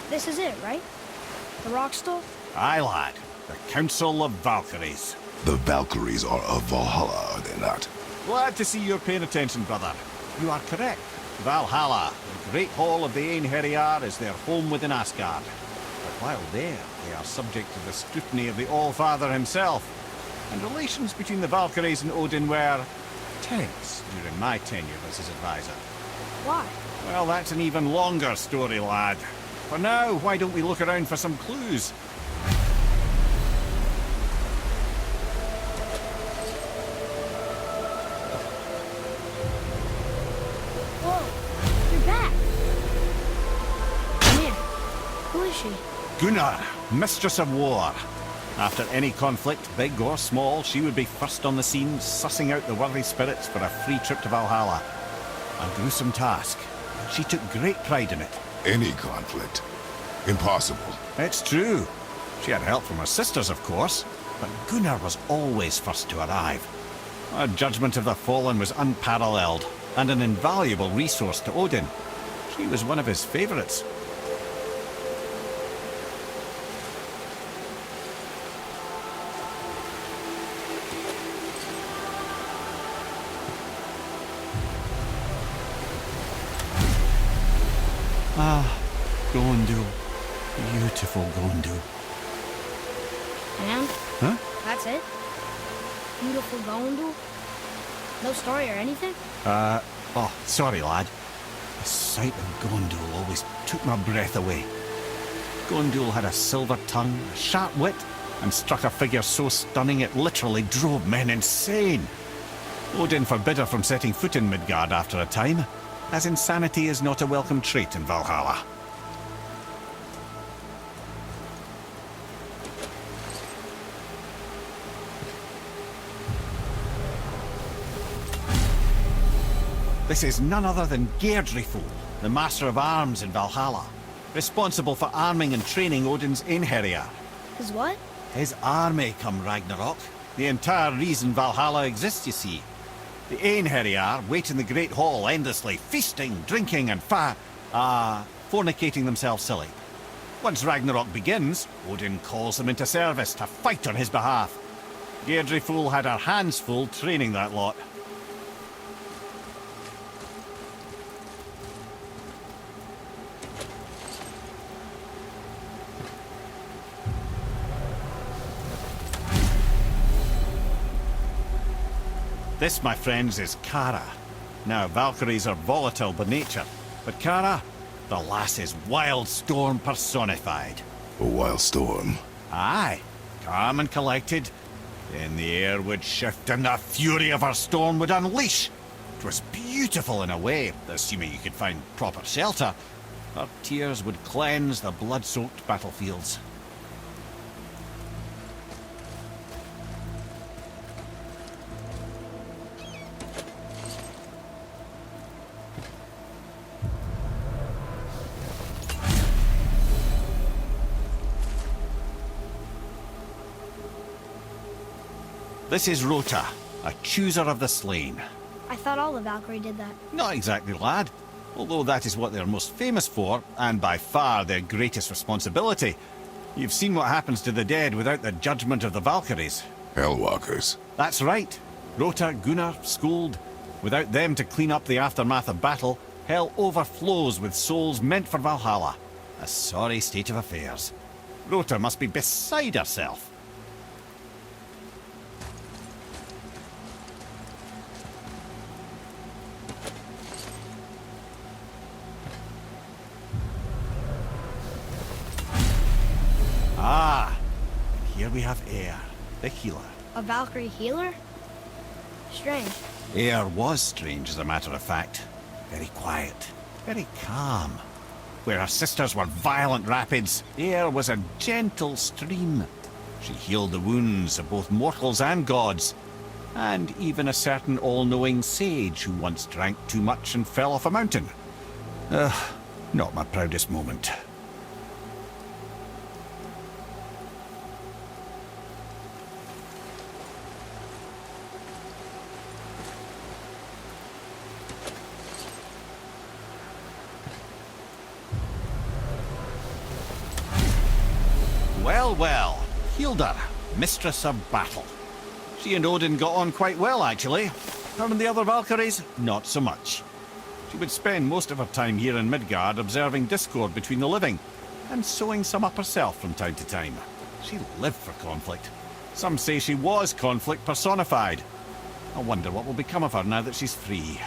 This is it, right? The rock stall? Aye, lad. The Council of Valkyries. The Valkyries are of Valhalla, are they not? Glad to see you're paying attention, brother. You are correct. Valhalla, the great hall of the Einherjar, is their home within Asgard. But while there, they are subject to the scrutiny of the All-Father himself. And relations between the Valkyries and Odin were tense during my tenure as his advisor. Why? Well, that's an even longer story, lad. For now, why don't we look around for some clues? Whoa, you're back. Come here. Who is she? Gunnar, Mistress of War. After any conflict, big or small, she would be first on the scene, sussing out the worthy spirits for a free trip to Valhalla. A gruesome task, but she took great pride in it. Any conflict. Impossible. It's true. She had help from her sisters, of course, but Gunnar was always first to arrive. Her judgment of the fallen was unparalleled, and an invaluable resource to Odin. She was one of his favourites. Ah, Gondul. Beautiful Gondul. And? Huh? That's it? Beautiful Gondul? No story or anything? Oh, sorry, lad. The sight of Gondul always took my breath away. Gondul had a silver tongue, a sharp wit, and struck a figure so stunning it literally drove men insane. Odin forbid her from setting foot in Midgard after a time, as insanity is not a welcome trait in Valhalla. This is none other than Geirdriful, the Master of Arms in Valhalla, responsible for arming and training Odin's Einherjar. His what? His army come Ragnarok. The entire reason Valhalla exists, you see. The Einherjar wait in the Great Hall endlessly, feasting, drinking, and fornicating themselves silly. Once Ragnarok begins, Odin calls them into service to fight on his behalf. Geirdriful had her hands full training that lot. This, my friends, is Kara. Now, Valkyries are volatile by nature, but Kara, the lass is wild storm personified. A wild storm. Aye, calm and collected. Then the air would shift and the fury of her storm would unleash. It was beautiful in a way, assuming you could find proper shelter. Her tears would cleanse the blood-soaked battlefields. This is Rota, a chooser of the slain. I thought all the Valkyrie did that. Not exactly, lad. Although that is what they're most famous for, and by far their greatest responsibility. You've seen what happens to the dead without the judgment of the Valkyries. Hellwalkers. That's right. Rota, Gunnar, Skuld. Without them to clean up the aftermath of battle, hell overflows with souls meant for Valhalla. A sorry state of affairs. Rota must be beside herself. Ah, and here we have Eir, the healer. A Valkyrie healer? Strange. Eir was strange, as a matter of fact. Very quiet, very calm. Where her sisters were violent rapids, Eir was a gentle stream. She healed the wounds of both mortals and gods, and even a certain all-knowing sage who once drank too much and fell off a mountain. Not my proudest moment. well. Hilda, Mistress of Battle. She and Odin got on quite well, actually. Her and the other Valkyries, not so much. She would spend most of her time here in Midgard observing discord between the living, and sewing some up herself from time to time. She lived for conflict. Some say she was conflict personified. I wonder what will become of her now that she's free.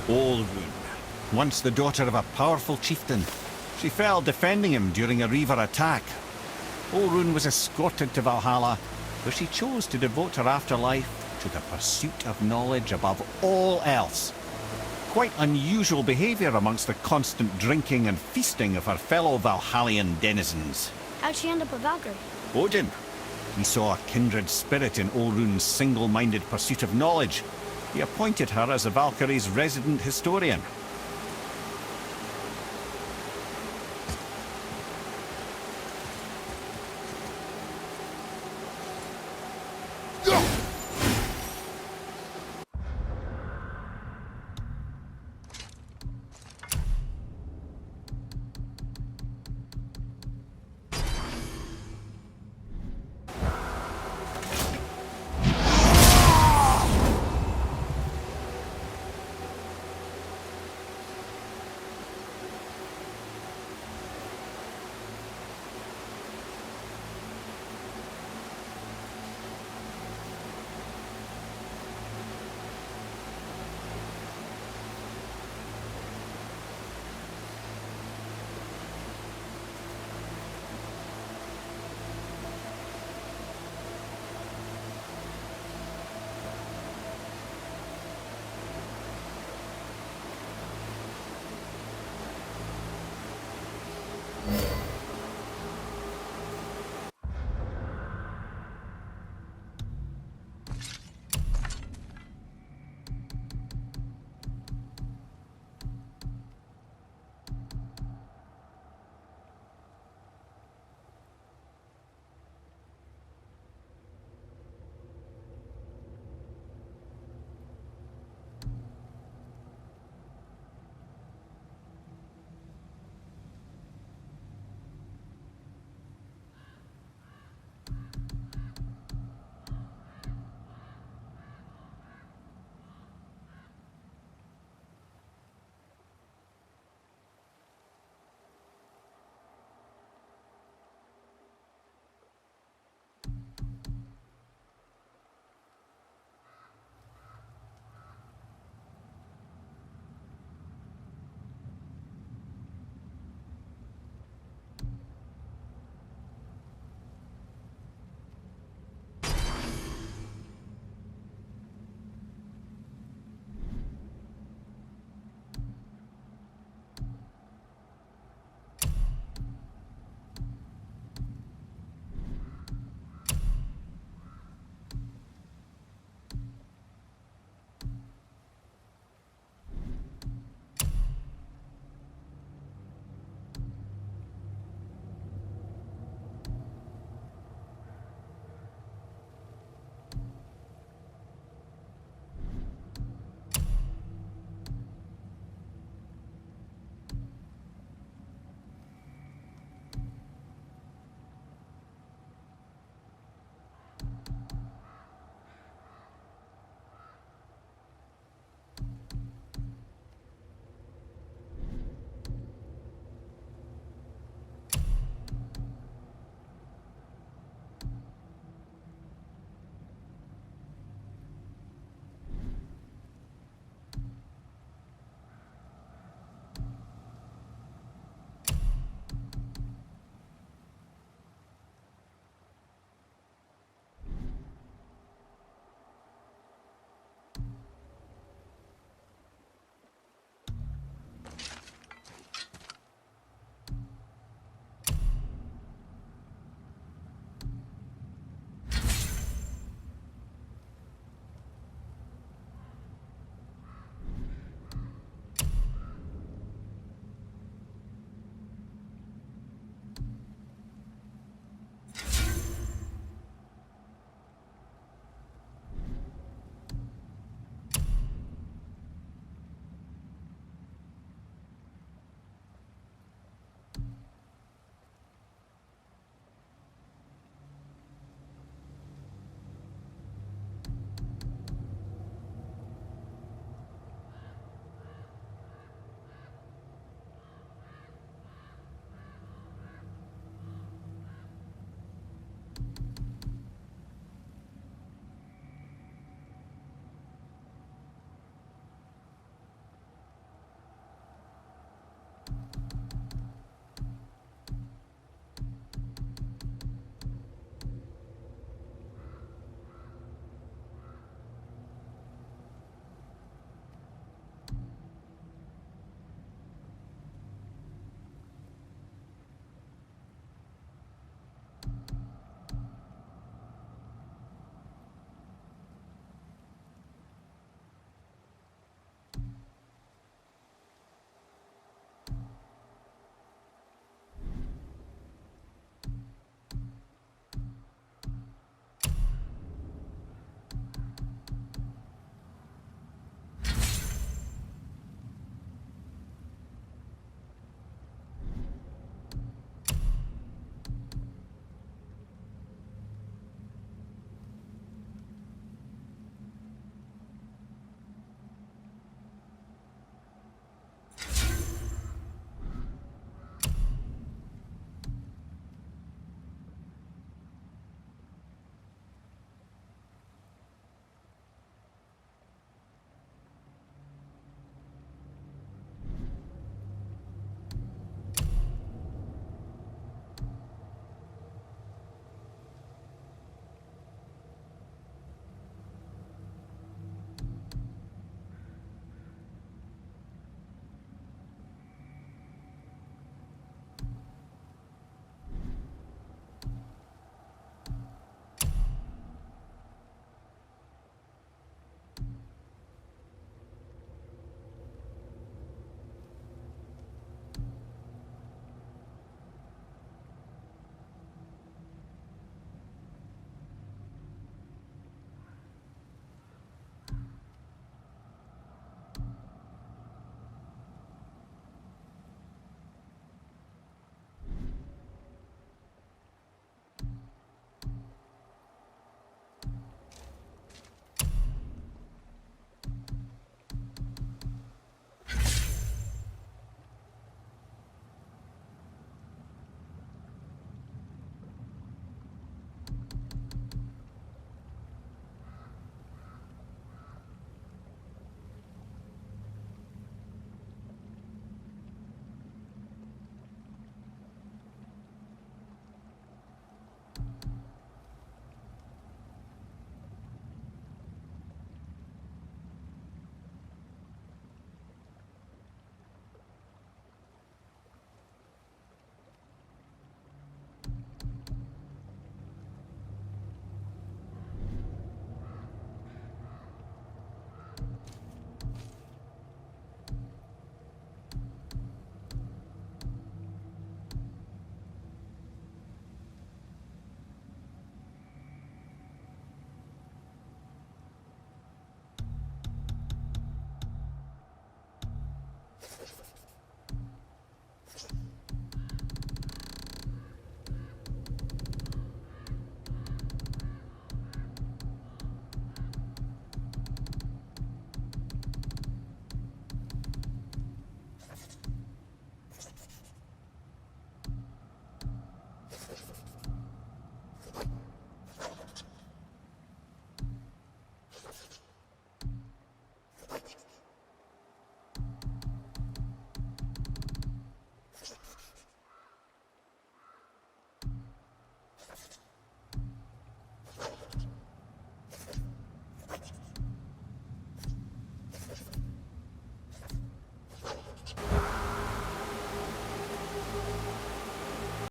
Olrun, once the daughter of a powerful chieftain. She fell defending him during a Reaver attack. Olrun was escorted to Valhalla, where she chose to devote her afterlife to the pursuit of knowledge above all else. Quite unusual behaviour amongst the constant drinking and feasting of her fellow Valhallian denizens. How'd she end up a Valkyrie? Odin. He saw a kindred spirit in Olrun's single-minded pursuit of knowledge. He appointed her as the Valkyrie's resident historian.